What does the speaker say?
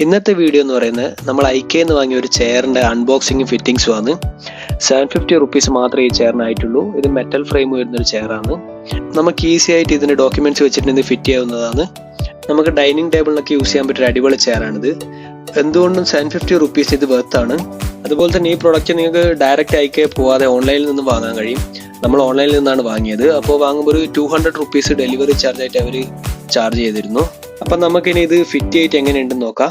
ഇന്നത്തെ വീഡിയോ എന്ന് പറയുന്നത് നമ്മൾ ഐക്കയിൽ വാങ്ങിയ ഒരു ചെയറിന്റെ അൺബോക്സിംഗും ഫിറ്റിംഗ്സും ആണ്. 750 റുപ്പീസ് മാത്രമേ ഈ ചെയറിനായിട്ടുള്ളൂ. ഇത് മെറ്റൽ ഫ്രെയിം വരുന്നൊരു ചെയറാണ്. നമുക്ക് ഈസി ആയിട്ട് ഇതിന്റെ ഡോക്യുമെന്റ്സ് വെച്ചിട്ട് ഇത് ഫിറ്റ് ചെയ്യാവുന്നതാണ്. നമുക്ക് ഡൈനിങ് ടേബിളിനൊക്കെ യൂസ് ചെയ്യാൻ പറ്റിയ അടിപൊളി ചെയറാണിത്. എന്തുകൊണ്ടും 750 റുപ്പീസ് ഇത് വെർത്താണ്. അതുപോലെ തന്നെ ഈ പ്രൊഡക്റ്റ് നിങ്ങൾക്ക് ഡയറക്റ്റ് ഐക്കയിൽ പോവാതെ ഓൺലൈനിൽ നിന്ന് വാങ്ങാൻ കഴിയും. നമ്മൾ ഓൺലൈനിൽ നിന്നാണ് വാങ്ങിയത്. അപ്പോൾ വാങ്ങുമ്പോൾ ഒരു 200 റുപ്പീസ് ഡെലിവറി ചാർജ് ആയിട്ട് അവർ ചാർജ് ചെയ്തിരുന്നു. അപ്പം നമുക്കിനി ഇത് ഫിറ്റ് ആയിട്ട് എങ്ങനെയുണ്ടെന്ന് നോക്കാം.